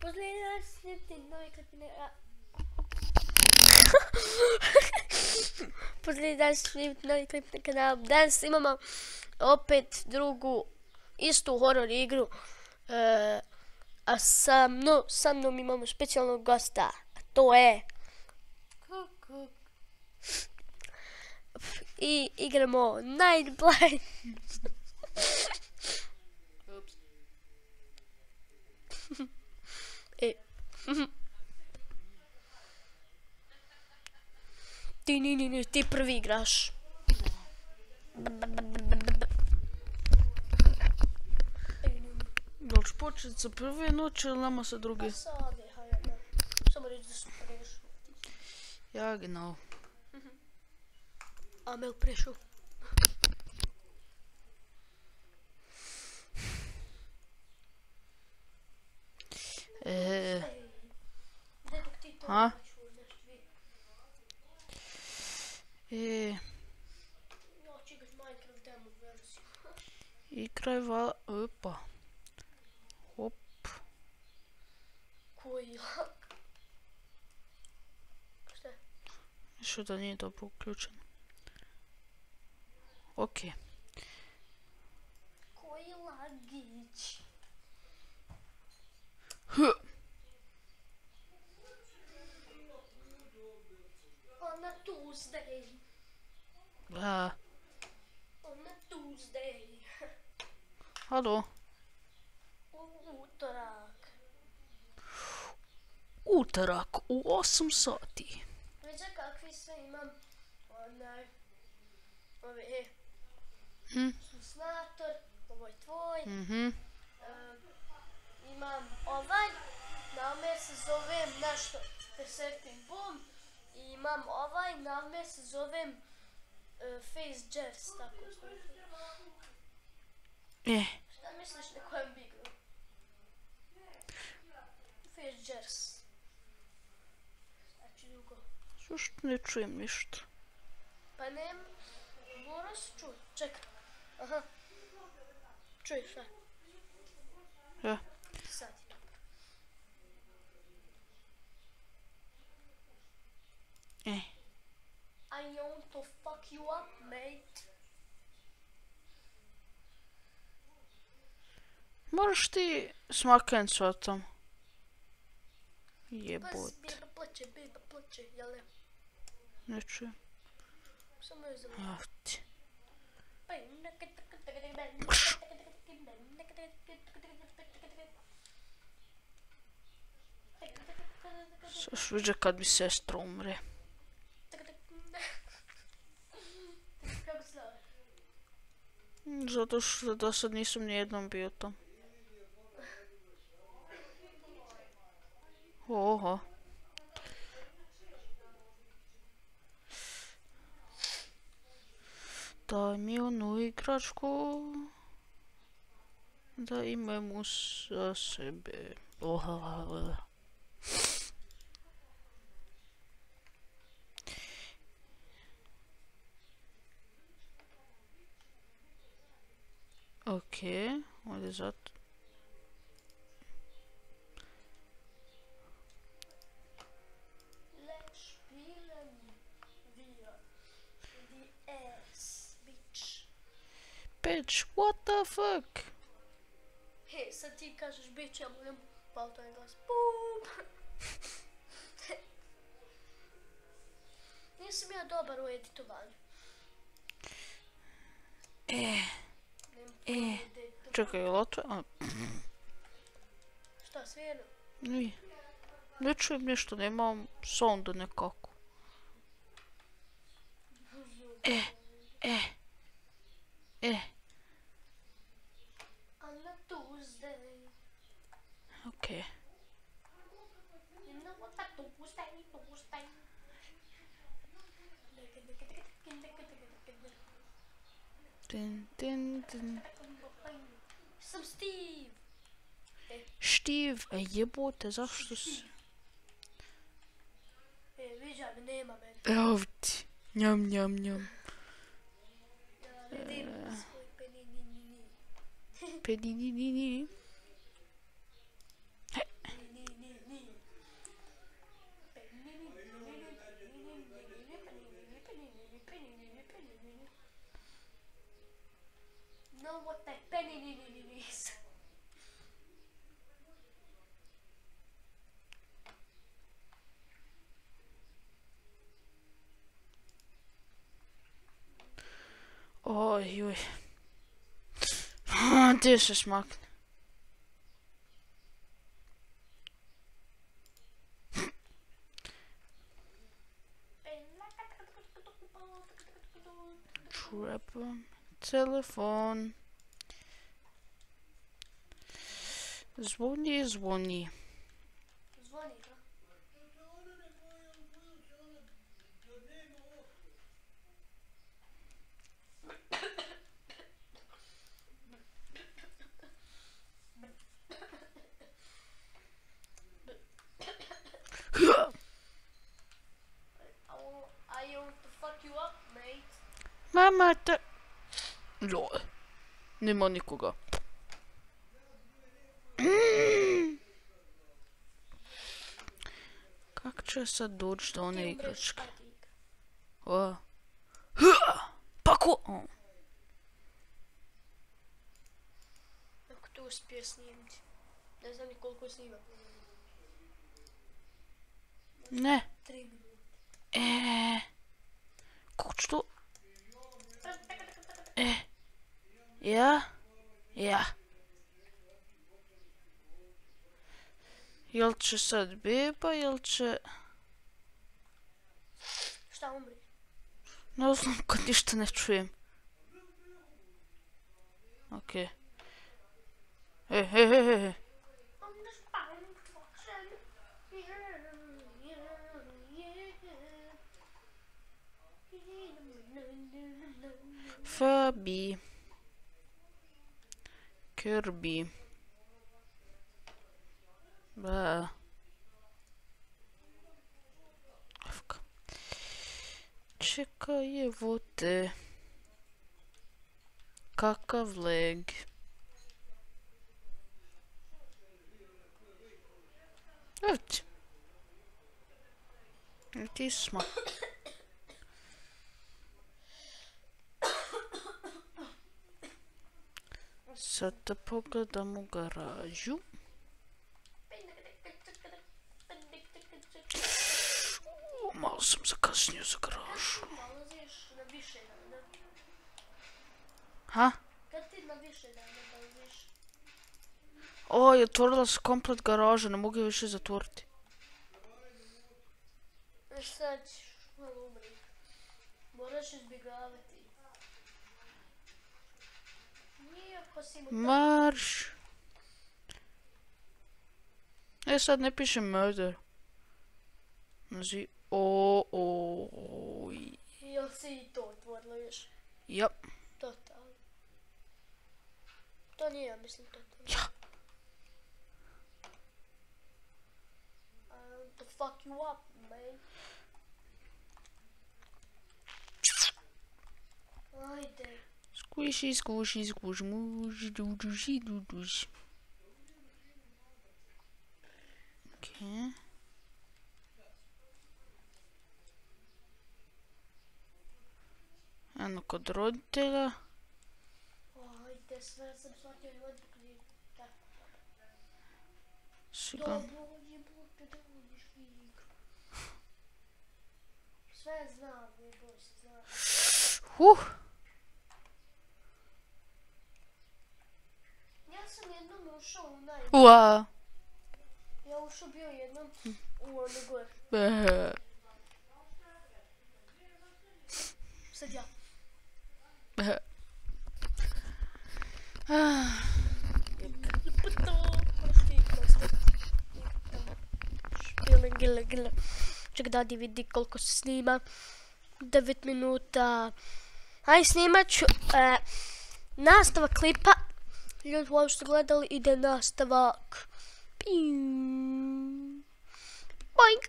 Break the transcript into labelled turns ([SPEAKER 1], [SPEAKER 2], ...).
[SPEAKER 1] Posljednji dan snimiti novi klip na kanalu. Danas imamo opet drugu istu horror igru. A sa mnom imamo specijalnog gosta. A to je... I igramo Night Blind. Ti prvi igraš.
[SPEAKER 2] Da li ću početi sa prve noći ili nama sa druge?
[SPEAKER 1] Pa sad je, hajde. Samo reći da su prešao.
[SPEAKER 2] Ja, genau.
[SPEAKER 1] Amel prešao.
[SPEAKER 2] Ha? Igraj vala... Opa. Hop.
[SPEAKER 1] Koji lak. Šta?
[SPEAKER 2] Više da nije dobro uključeno. Okej.
[SPEAKER 1] Koji lagić. On a Tuesday. On a Tuesday.
[SPEAKER 2] Halo.
[SPEAKER 1] Utorak.
[SPEAKER 2] Utorak u 8 sati.
[SPEAKER 1] Vidite kakvi sve imam. Suslator. Ovo je tvoj. Imam ovaj. Na ome se zovem nešto Deserting Boom. I imam ovaj. Na ome se zovem Face Jers. Tako što. Šta misliš na kojem bi igrao? Face Jers. Znači drugo.
[SPEAKER 2] Zašto ne čujem ništa?
[SPEAKER 1] Pa nema. Moram se čuti. Čekaj. Aha. Čuješ šta?
[SPEAKER 2] Ja.
[SPEAKER 1] Sad je dobro. I want to fuck you up, mate.
[SPEAKER 2] Moraš ti smakencu o tom. Jebot.
[SPEAKER 1] Beba plače, jel ne?
[SPEAKER 2] Ne čujem.
[SPEAKER 1] Samo je za mene.
[SPEAKER 2] Avti. Sad sviđa kad mi sestra umre.
[SPEAKER 1] Kako se zove?
[SPEAKER 2] Zato što do sad nisam nijednom bio tam. Oho. Daj mi onu igračku. Da imam uz sebe. Oha. Okej, ovdje zato.
[SPEAKER 1] Let's spielen wir die ass, bitch.
[SPEAKER 2] Bitch, what the fuck?
[SPEAKER 1] He, sad ti kažeš bitch, ja budem pao to je glas. Boom! Nisam ja dobar u editovanju.
[SPEAKER 2] Čekaj, je li otve?
[SPEAKER 1] Šta, svijedno?
[SPEAKER 2] Nije. Ne čujem ništa, nemam sounda nekako.
[SPEAKER 1] On a Tuesday.
[SPEAKER 2] Okej.
[SPEAKER 1] You know what a Tuesday.
[SPEAKER 2] Din.
[SPEAKER 1] Sam Steve.
[SPEAKER 2] Štiv, jebote, zašto si?
[SPEAKER 1] Viđa me, nema mene.
[SPEAKER 2] Evo ti. Njam.
[SPEAKER 1] Ja vidim svoj peninini.
[SPEAKER 2] Peninini. Oj. Gdje se smakne? Trebam telefon. Zvoni.
[SPEAKER 1] Zvoni, da? I want to fuck you up, mate.
[SPEAKER 2] Mama, Lol. Nema nikoga. Kak će sad doći do one igračke? Pa ko?
[SPEAKER 1] Ako to uspije snimiti. Ne znam ni koliko snima.
[SPEAKER 2] Ne.
[SPEAKER 1] 3 minute.
[SPEAKER 2] Kako ću to? Ja. Jel će sad beba, jel će...
[SPEAKER 1] Šta umri?
[SPEAKER 2] Ne znam kad ništa ne čujem. Okej. Fabi. Kirby. Ba. Evka. Čekaj, evo te. Kakav leg. Evo ti. Evo ti smo. Sad da pogledam u garažu. Malo sam zakasnio za garažu.
[SPEAKER 1] Dolaziš na više dana.
[SPEAKER 2] Ha?
[SPEAKER 1] Kad ti na više dana dolaziš?
[SPEAKER 2] Oj, otvorila se komplet garaža, ne mogu je više zatvoriti.
[SPEAKER 1] Sad ćeš malo umriti. Moraš izbjegavati. Nijako si mu tako.
[SPEAKER 2] Marš. Sad ne pišem murder. Nazi... Oj.
[SPEAKER 1] Jel si i to otvorilo još?
[SPEAKER 2] Ja.
[SPEAKER 1] Totalno. To nije, ja mislim, totalno.
[SPEAKER 2] Ja.
[SPEAKER 1] I want to fuck you up, man. Ajde.
[SPEAKER 2] Squishy, squishy, squish, mush, dudushi, dudush. Okej. Eno kod roditelja.
[SPEAKER 1] Ajde, sve sam shvatio i odbukli.
[SPEAKER 2] Sigurno.
[SPEAKER 1] Dobro, jebote, da uđeš u igru. Sve znam, jeboj se, znam. Ja sam jednom ušao u
[SPEAKER 2] Ua.
[SPEAKER 1] Ja ušao bio jednom u ono gore. Sad ja. Gila. Ček da vidi koliko se snima. 9 minuta. Aj snimat ću nastavak klipa. Ljudi ovo što gledali ide nastavak. Boing.